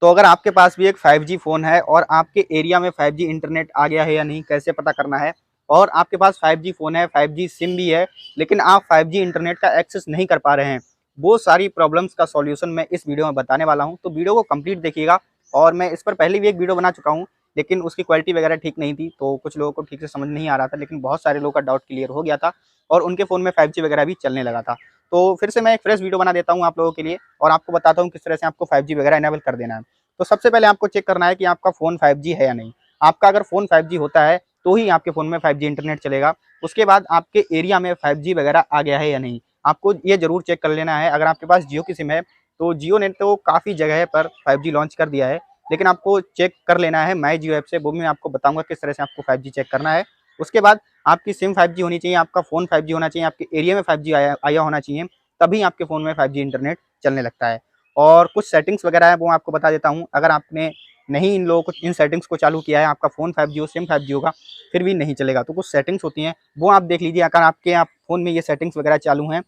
तो अगर आपके पास भी एक 5G फ़ोन है और आपके एरिया में 5G इंटरनेट आ गया है या नहीं, कैसे पता करना है, और आपके पास 5G फ़ोन है, 5G सिम भी है, लेकिन आप 5G इंटरनेट का एक्सेस नहीं कर पा रहे हैं, वो सारी प्रॉब्लम्स का सॉल्यूशन मैं इस वीडियो में बताने वाला हूँ। तो वीडियो को कंप्लीट देखिएगा। और मैं इस पर पहले भी एक वीडियो बना चुका हूँ, लेकिन उसकी क्वालिटी वगैरह ठीक नहीं थी, तो कुछ लोगों को ठीक से समझ नहीं आ रहा था, लेकिन बहुत सारे लोगों का डाउट क्लियर हो गया था और उनके फ़ोन में 5G वगैरह भी चलने लगा था। तो फिर से मैं एक फ्रेश वीडियो बना देता हूँ आप लोगों के लिए और आपको बताता हूँ किस तरह से आपको 5G वगैरह इनेबल कर देना है। तो सबसे पहले आपको चेक करना है कि आपका फ़ोन 5G है या नहीं। आपका अगर फ़ोन 5G होता है तो ही आपके फ़ोन में 5G इंटरनेट चलेगा। उसके बाद आपके एरिया में 5G वगैरह आ गया है या नहीं, आपको ये ज़रूर चेक कर लेना है। अगर आपके पास जियो की सिम है तो जियो ने तो काफ़ी जगह पर 5G लॉन्च कर दिया है, लेकिन आपको चेक कर लेना है माई जियो ऐप से। वो भी मैं आपको बताऊँगा किस तरह से आपको 5G चेक करना है। उसके बाद आपकी सिम 5G होनी चाहिए, आपका फ़ोन 5G होना चाहिए, आपके एरिया में 5G आया होना चाहिए, तभी आपके फ़ोन में 5G इंटरनेट चलने लगता है। और कुछ सेटिंग्स वगैरह है वो आपको बता देता हूँ। अगर आपने नहीं इन लोगों को इन सेटिंग्स को चालू किया है, आपका फ़ोन 5G हो, सिम 5G होगा, फिर भी नहीं चलेगा। तो कुछ सेटिंग्स होती हैं, वो आप देख लीजिए। अगर आपके फ़ोन में ये सेटिंग्स वगैरह चालू हैं,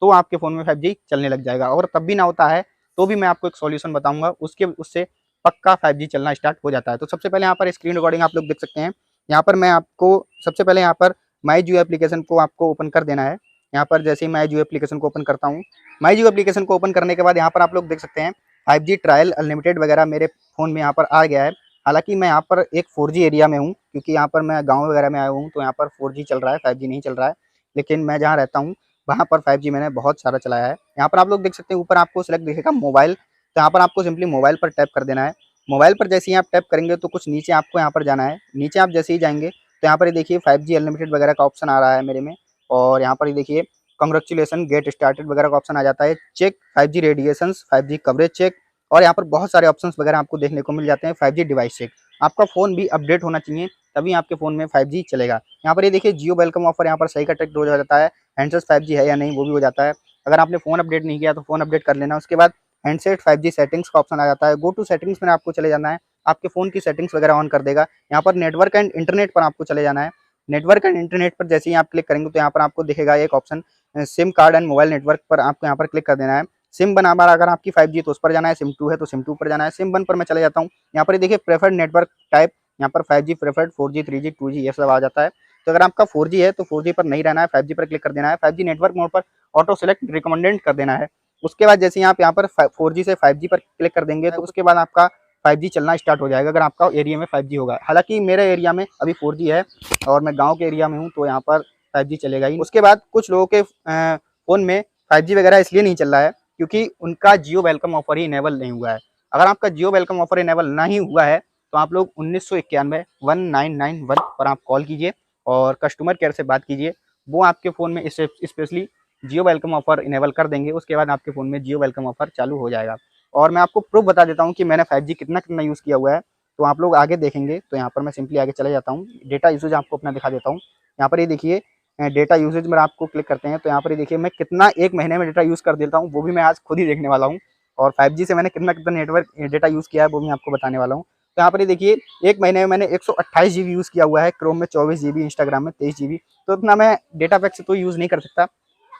तो आपके फ़ोन में 5G चलने लग जाएगा। और तब भी ना होता है, तो भी मैं आपको एक सॉल्यूशन बताऊँगा, उससे पक्का 5G चलना स्टार्ट हो जाता है। तो सबसे पहले यहाँ पर स्क्रीन रिकॉर्डिंग आप लोग देख सकते हैं। यहाँ पर मैं आपको सबसे पहले यहाँ पर माई जियो एप्लीकेशन को आपको ओपन कर देना है। यहाँ पर जैसे ही माई जियो एप्लीकेशन को ओपन करता हूँ, माई जियो एप्लीकेशन को ओपन करने के बाद यहाँ पर आप लोग देख सकते हैं 5G ट्रायल अनलिमिटेड वगैरह मेरे फ़ोन में यहाँ पर आ गया है। हालाँकि मैं यहाँ पर एक 4G एरिया में हूँ, क्योंकि यहाँ पर मैं गाँव वगैरह में आया हूँ, तो यहाँ पर 4G चल रहा है, 5G नहीं चल रहा है। लेकिन मैं जहाँ रहता हूँ, वहाँ पर 5G मैंने बहुत सारा चलाया है। यहाँ पर आप लोग देख सकते हैं ऊपर आपको सिलेक्ट दिखेगा मोबाइल, तो यहाँ पर आपको सिंपली मोबाइल पर टैप कर देना है। मोबाइल पर जैसे ही आप टैप करेंगे तो कुछ नीचे आपको यहाँ पर जाना है। नीचे आप जैसे ही जाएँगे तो यहाँ पर ये देखिए 5G अनलिमिटेड वगैरह का ऑप्शन आ रहा है मेरे में, और यहाँ पर ये देखिए कांग्रेचुलेशन गेट स्टार्टेड वगैरह का ऑप्शन आ जाता है। Check 5G radiations, 5G coverage check, और यहाँ पर बहुत सारे ऑप्शंस वगैरह आपको देखने को मिल जाते हैं। 5G डिवाइस चेक, आपका फ़ोन भी अपडेट होना चाहिए, तभी आपके फ़ोन में 5G चलेगा। यहाँ पर ये देखिए जियो वेलकम ऑफर यहाँ पर सही का टिक हो जाता है। हैंडसेट 5G है या नहीं वो भी हो जाता है। अगर आपने फ़ोन अपडेट नहीं किया तो फ़ोन अपडेट कर लेना। उसके बाद हैंडसेट 5G सेटिंग्स का ऑप्शन आ जाता है। गो टू सेटिंग्स में आपको चले जाना है, आपके फ़ोन की सेटिंग्स वगैरह ऑन कर देगा। यहाँ पर नेटवर्क एंड इंटरनेट पर आपको चले जाना है। नेटवर्क एंड इंटरनेट पर जैसे ही आप क्लिक करेंगे तो यहाँ पर आपको दिखेगा एक option SIM card and mobile network पर आपको यहाँ पर क्लिक कर देना है। सिम 1 बार अगर आपकी 5G तो उस पर जाना है, सिम 2 है तो सिम 2 पर जाना है। सिम 1 पर मैं चले जाता हूँ। यहाँ पर देखिए प्रेफर्ड नेटवर्क टाइप, यहाँ पर 5G preferred, 4G, 3G, 2G ये सब आ जाता है। तो अगर आपका 4G है तो 4G पर नहीं रहना है, 5G पर क्लिक कर देना है। 5G नेटवर्क मोड पर ऑटो सेलेक्ट रिकमेंडेड कर देना है। उसके बाद जैसे ही आप यहाँ पर 4G से 5G पर क्लिक कर देंगे तो उसके बाद आपका 5G चलना स्टार्ट हो जाएगा, अगर आपका एरिया में 5G होगा। हालाँकि मेरे एरिया में अभी 4G है और मैं गाँव के एरिया में हूँ, तो यहाँ पर 5G चलेगा ही। उसके बाद कुछ लोगों के फ़ोन में 5G वगैरह इसलिए नहीं चल रहा है क्योंकि उनका जियो वेलकम ऑफर ही इनेबल नहीं हुआ है। अगर आपका जियो वेलकम ऑफर इनेबल नहीं हुआ है तो आप लोग 1991 1991 पर आप कॉल कीजिए और कस्टमर केयर से बात कीजिए। वो आपके फ़ोन में स्पेशली जियो वेलकम ऑफर इनेबल कर देंगे। उसके बाद आपके फ़ोन में जियो वेलकम ऑफर चालू हो जाएगा। और मैं आपको प्रूफ बता देता हूँ कि मैंने 5G कितना यूज़ किया हुआ है, तो आप लोग आगे देखेंगे। तो यहाँ पर मैं सिंपली आगे चले जाता हूँ, डेटा यूसेज आपको अपना दिखा देता हूँ। यहाँ पर ये देखिए डेटा यूसेज में आपको क्लिक करते हैं तो यहाँ पर ये देखिए मैं कितना एक महीने में डेटा यूज़ कर देता हूँ, वो भी मैं आज खुद ही देखने वाला हूँ। और 5G से मैंने कितना नेटवर्क डेटा यूज़ किया है वो भी आपको बताने वाला हूँ। तो यहाँ पर ये देखिए एक महीने में मैंने 128 GB यूज़ किया हुआ है, क्रोम में 24 GB, इंस्टाग्राम में 23 GB। तो इतना मैं डेटा पैक से तो यूज़ नहीं कर सकता,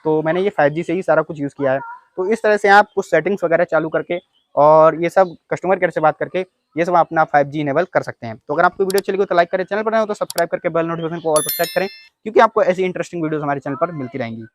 तो मैंने ये 5G से ही सारा कुछ यूज़ किया है। तो इस तरह से आप कुछ सेटिंग्स वगैरह चालू करके और ये सब कस्टमर केयर से बात करके ये सब अपना 5G इनेबल कर सकते हैं। तो अगर आपको वीडियो चली हो तो लाइक करें, चैनल पर नए हो तो सब्सक्राइब करके बेल नोटिफिकेशन को ऑल पर सेट करें, क्योंकि आपको ऐसी इंटरेस्टिंग वीडियोस हमारे चैनल पर मिलती रहेंगी।